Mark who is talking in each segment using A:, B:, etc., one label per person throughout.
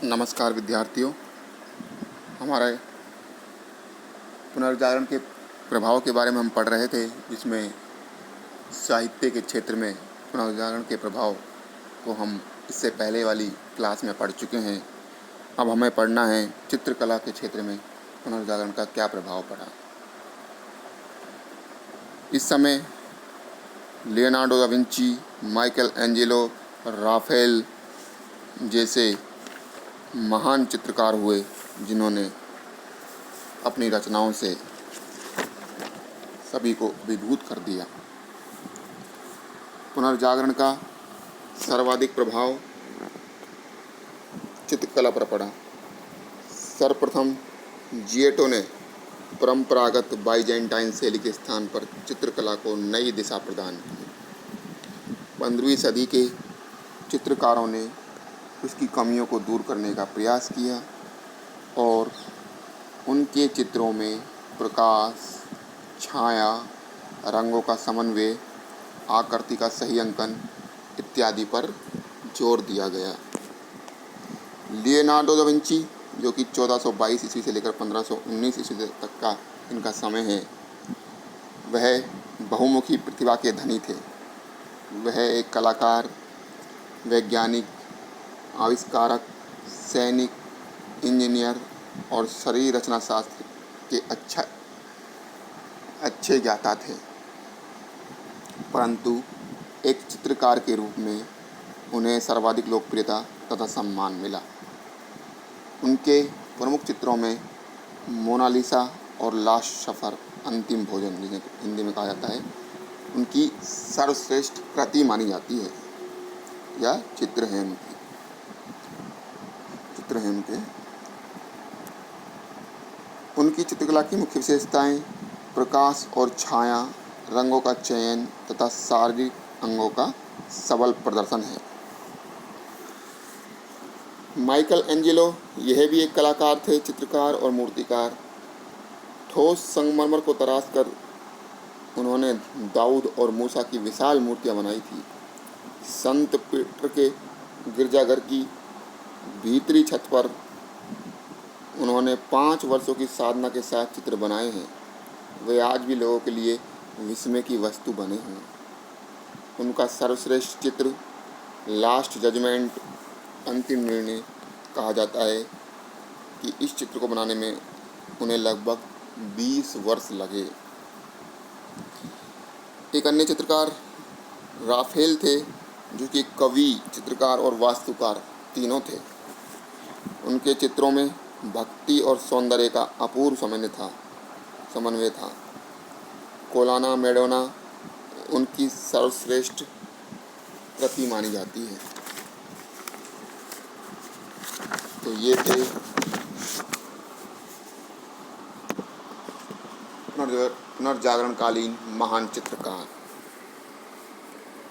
A: नमस्कार विद्यार्थियों। हमारे पुनर्जागरण के प्रभाव के बारे में हम पढ़ रहे थे, जिसमें साहित्य के क्षेत्र में पुनर्जागरण के प्रभाव को हम इससे पहले वाली क्लास में पढ़ चुके हैं। अब हमें पढ़ना है चित्रकला के क्षेत्र में पुनर्जागरण का क्या प्रभाव पड़ा। इस समय Leonardo da Vinci, Michael Angelo, Rafale जैसे महान चित्रकार हुए, जिन्होंने अपनी रचनाओं से सभी को अभिभूत कर दिया। पुनर्जागरण का सर्वाधिक प्रभाव चित्रकला पर पड़ा। सर्वप्रथम जिएटो ने परंपरागत बाइजेंटाइन शैली के स्थान पर चित्रकला को नई दिशा प्रदान की। 15वीं सदी के चित्रकारों ने उसकी कमियों को दूर करने का प्रयास किया और उनके चित्रों में प्रकाश, छाया, रंगों का समन्वय, आकृति का सही अंकन इत्यादि पर जोर दिया गया। लियोनार्डो दा विंची, जो कि 1422 ईस्वी से लेकर 1519 ईस्वी तक का इनका समय है, वह बहुमुखी प्रतिभा के धनी थे। वह एक कलाकार, वैज्ञानिक, आविष्कारक, सैनिक, इंजीनियर और शरीर रचना शास्त्र के अच्छे ज्ञाता थे, परंतु एक चित्रकार के रूप में उन्हें सर्वाधिक लोकप्रियता तथा सम्मान मिला। उनके प्रमुख चित्रों में मोनालिसा और लास्ट सफ़र, अंतिम भोजन, जिसे हिंदी में कहा जाता है, उनकी सर्वश्रेष्ठ कृति मानी जाती है, या चित्र हैं उनके। उनकी चित्रकला की मुख्य विशेषताएं प्रकाश और छाया, रंगों का चयन तथा शारीरिक अंगों का सबल प्रदर्शन है। माइकल एंजेलो, यह भी एक कलाकार थे, चित्रकार और मूर्तिकार। ठोस संगमरमर को तराश कर उन्होंने दाऊद और मूसा की विशाल मूर्तियां बनाई थी। संत पीटर के गिरजाघर की भीतरी छत पर उन्होंने 5 वर्षों की साधना के साथ चित्र बनाए हैं। वे आज भी लोगों के लिए विस्मय की वस्तु बने हैं। उनका सर्वश्रेष्ठ चित्र लास्ट जजमेंट, अंतिम निर्णय, कहा जाता है कि इस चित्र को बनाने में उन्हें लगभग 20 वर्ष लगे। एक अन्य चित्रकार राफेल थे, जो कि कवि, चित्रकार और वास्तुकार तीनों थे। उनके चित्रों में भक्ति और सौंदर्य का अपूर्व समन्वय था। कोलाना मैडोना उनकी सर्वश्रेष्ठ कृति मानी जाती है। तो ये थे पुनर्जागरणकालीन महान चित्रकार।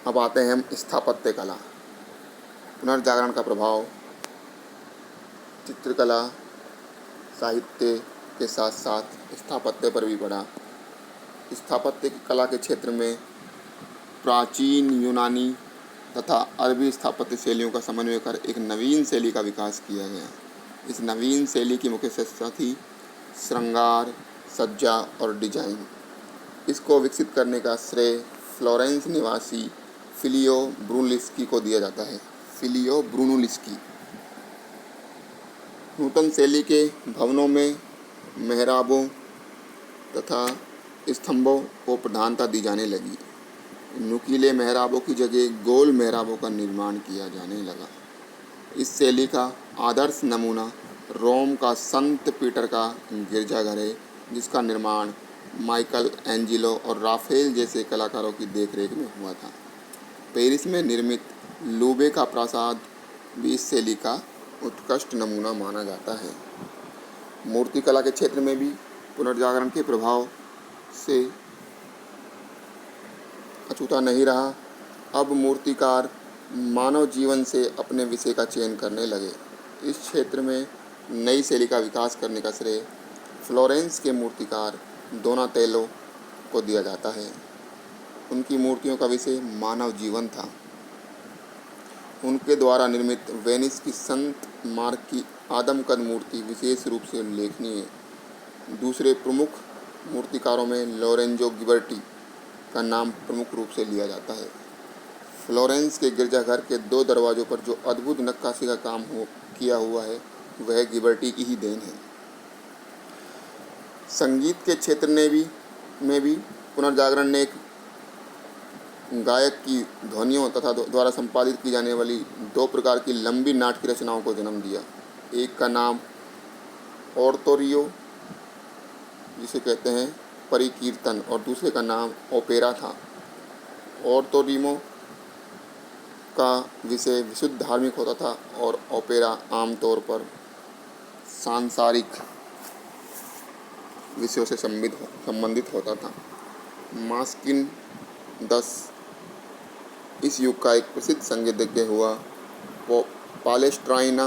A: अब आते हैं हम स्थापत्य कला। पुनर्जागरण का प्रभाव चित्रकला, साहित्य के साथ साथ स्थापत्य पर भी पड़ा। स्थापत्य की कला के क्षेत्र में प्राचीन यूनानी तथा अरबी स्थापत्य शैलियों का समन्वय कर एक नवीन शैली का विकास किया गया। इस नवीन शैली की मुख्य विशेषता थी श्रृंगार, सज्जा और डिजाइन। इसको विकसित करने का श्रेय फ्लोरेंस निवासी फिलियो ब्रूनुलिस्की को दिया जाता है। फिलियो ब्रूनुलिस्की। नूतन शैली के भवनों में मेहराबों तथा स्तंभों को प्रधानता दी जाने लगी। नुकीले मेहराबों की जगह गोल मेहराबों का निर्माण किया जाने लगा। इस शैली का आदर्श नमूना रोम का संत पीटर का गिरजाघर है, जिसका निर्माण माइकल एंजेलो और राफेल जैसे कलाकारों की देखरेख में हुआ था। पेरिस में निर्मित लूबे का प्रासाद भी इस शैली का उत्कृष्ट नमूना माना जाता है। मूर्तिकला के क्षेत्र में भी पुनर्जागरण के प्रभाव से अछूता नहीं रहा। अब मूर्तिकार मानव जीवन से अपने विषय का चयन करने लगे। इस क्षेत्र में नई शैली का विकास करने का श्रेय फ्लोरेंस के मूर्तिकार डोनातेलो को दिया जाता है। उनकी मूर्तियों का विषय मानव जीवन था। उनके द्वारा निर्मित वेनिस की संत मार्क की आदमकद मूर्ति विशेष रूप से उल्लेखनीय है। दूसरे प्रमुख मूर्तिकारों में लोरेंजो गिबर्टी का नाम प्रमुख रूप से लिया जाता है। फ्लोरेंस के गिरजाघर के 2 दरवाज़ों पर जो अद्भुत नक्काशी का काम किया हुआ है वह गिबर्टी की ही देन है। संगीत के क्षेत्र में भी पुनर्जागरण ने एक गायक की ध्वनियों तथा द्वारा संपादित की जाने वाली 2 प्रकार की लंबी नाटकीय रचनाओं को जन्म दिया। एक का नाम ओर्atorio जिसे कहते हैं परिकीर्तन और दूसरे का नाम ओपेरा था। ओर्atorio का विषय विशुद्ध धार्मिक होता था और ओपेरा आमतौर पर सांसारिक विषयों से संबंधित होता था। मास्किन 10 इस युग का एक प्रसिद्ध संगीतज्ञ हुआ। पालेस्ट्राइना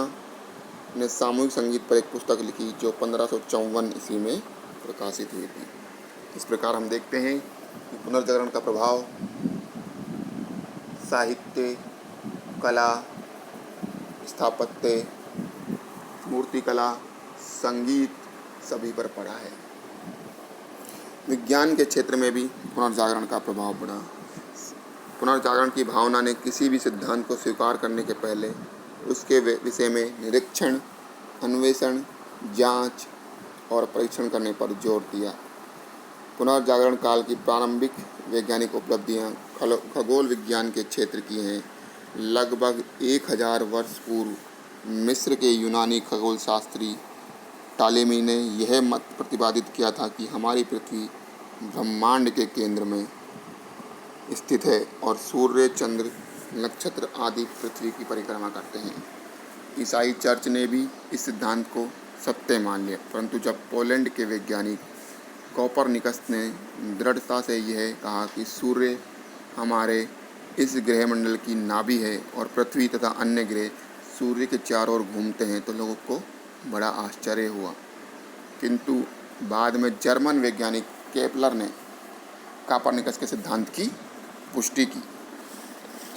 A: ने सामूहिक संगीत पर एक पुस्तक लिखी जो 1554 ईस्वी में प्रकाशित हुई थी। इस प्रकार हम देखते हैं कि पुनर्जागरण का प्रभाव साहित्य, कला, स्थापत्य, मूर्तिकला, संगीत सभी पर पड़ा है। विज्ञान के क्षेत्र में भी पुनर्जागरण का प्रभाव पड़ा। पुनर्जागरण की भावना ने किसी भी सिद्धांत को स्वीकार करने के पहले उसके विषय में निरीक्षण, अन्वेषण, जांच और परीक्षण करने पर जोर दिया। पुनर्जागरण काल की प्रारंभिक वैज्ञानिक उपलब्धियां खगोल विज्ञान के क्षेत्र की हैं। लगभग 1000 वर्ष पूर्व मिस्र के यूनानी खगोल शास्त्री टालेमी ने यह मत प्रतिपादित किया था कि हमारी पृथ्वी ब्रह्मांड के केंद्र में स्थित है और सूर्य, चंद्र, नक्षत्र आदि पृथ्वी की परिक्रमा करते हैं। ईसाई चर्च ने भी इस सिद्धांत को सत्य मान लिया, परंतु जब पोलैंड के वैज्ञानिक कोपरनिकस ने दृढ़ता से यह कहा कि सूर्य हमारे इस ग्रहमंडल की नाभि है और पृथ्वी तथा अन्य ग्रह सूर्य के चारों ओर घूमते हैं, तो लोगों को बड़ा आश्चर्य हुआ। किंतु बाद में जर्मन वैज्ञानिक केपलर ने कोपरनिकस के सिद्धांत की पुष्टि की।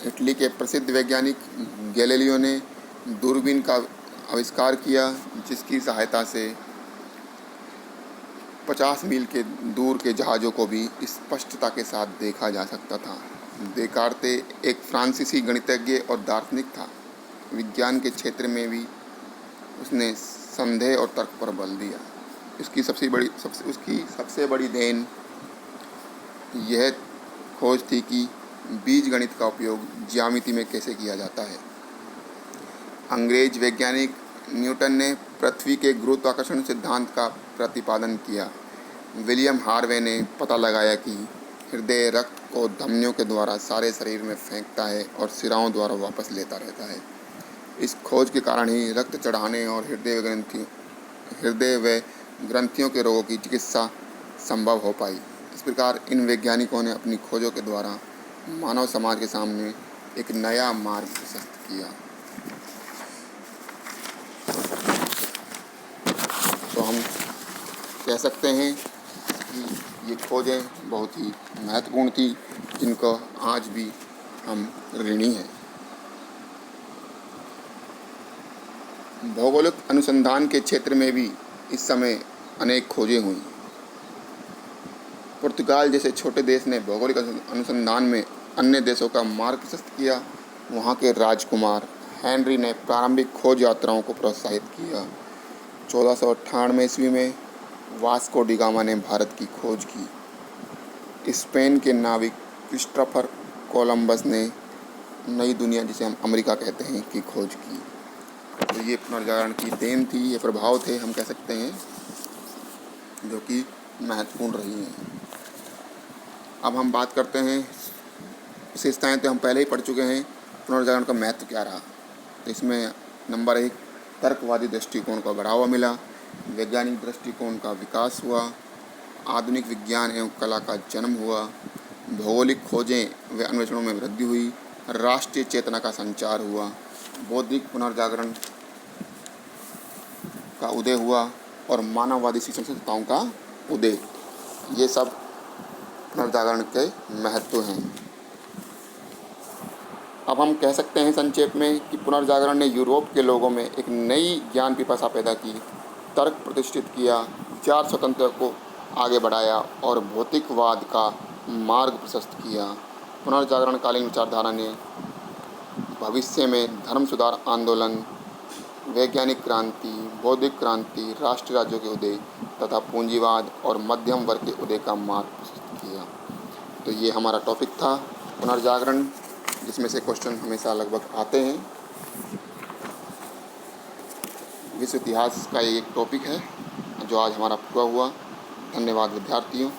A: इटली के प्रसिद्ध वैज्ञानिक गैलीलियो ने दूरबीन का आविष्कार किया, जिसकी सहायता से 50 मील के दूर के जहाज़ों को भी स्पष्टता के साथ देखा जा सकता था। देकार्ते एक फ्रांसीसी गणितज्ञ और दार्शनिक था। विज्ञान के क्षेत्र में भी उसने संदेह और तर्क पर बल दिया। उसकी सबसे बड़ी देन यह खोज थी कि बीजगणित का उपयोग ज्यामिति में कैसे किया जाता है। अंग्रेज वैज्ञानिक न्यूटन ने पृथ्वी के गुरुत्वाकर्षण सिद्धांत का प्रतिपादन किया। विलियम हार्वे ने पता लगाया कि हृदय रक्त को धमनियों के द्वारा सारे शरीर में फेंकता है और सिराओं द्वारा वापस लेता रहता है। इस खोज के कारण ही रक्त चढ़ाने और हृदय व ग्रंथियों के रोगों की चिकित्सा संभव हो पाई। इस प्रकार इन वैज्ञानिकों ने अपनी खोजों के द्वारा मानव समाज के सामने एक नया मार्ग प्रशस्त किया। तो हम कह सकते हैं कि ये खोजें बहुत ही महत्वपूर्ण थी, जिनको आज भी हम ऋणी हैं। भौगोलिक अनुसंधान के क्षेत्र में भी इस समय अनेक खोजें हुई। पुर्तगाल जैसे छोटे देश ने भौगोलिक अनुसंधान में अन्य देशों का मार्ग प्रशस्त किया। वहाँ के राजकुमार हेनरी ने प्रारंभिक खोज यात्राओं को प्रोत्साहित किया। 1498 ईस्वी में वास्को डी गामा ने भारत की खोज की। स्पेन के नाविक क्रिस्टोफर कोलंबस ने नई दुनिया, जिसे हम अमेरिका कहते हैं, की खोज की। तो ये पुनर्जागरण की देन थी, ये प्रभाव थे, हम कह सकते हैं, जो कि महत्वपूर्ण रही हैं। अब हम बात करते हैं विशेषताएं, तो हम पहले ही पढ़ चुके हैं पुनर्जागरण का महत्व क्या रहा। तो इसमें नंबर 1, तर्कवादी दृष्टिकोण को बढ़ावा मिला, वैज्ञानिक दृष्टिकोण का विकास हुआ, आधुनिक विज्ञान एवं कला का जन्म हुआ, भौगोलिक खोजें व अन्वेषणों में वृद्धि हुई, राष्ट्रीय चेतना का संचार हुआ, बौद्धिक पुनर्जागरण का उदय हुआ और मानववादी शिक्षण संस्थाओं का उदय। ये सब पुनर्जागरण के महत्व हैं। अब हम कह सकते हैं संक्षेप में कि पुनर्जागरण ने यूरोप के लोगों में एक नई ज्ञान पिपासा पैदा की, तर्क प्रतिष्ठित किया, विचार स्वतंत्रता को आगे बढ़ाया और भौतिकवाद का मार्ग प्रशस्त किया। पुनर्जागरणकालीन विचारधारा ने भविष्य में धर्म सुधार आंदोलन, वैज्ञानिक क्रांति, बौद्धिक क्रांति, राष्ट्रीय राज्यों के उदय तथा पूंजीवाद और मध्यम वर्ग के उदय का मार्ग प्रशस्त किया। तो ये हमारा टॉपिक था पुनर्जागरण, जिसमें से क्वेश्चन हमेशा लगभग आते हैं। विश्व इतिहास का एक टॉपिक है जो आज हमारा पूरा हुआ। धन्यवाद विद्यार्थियों।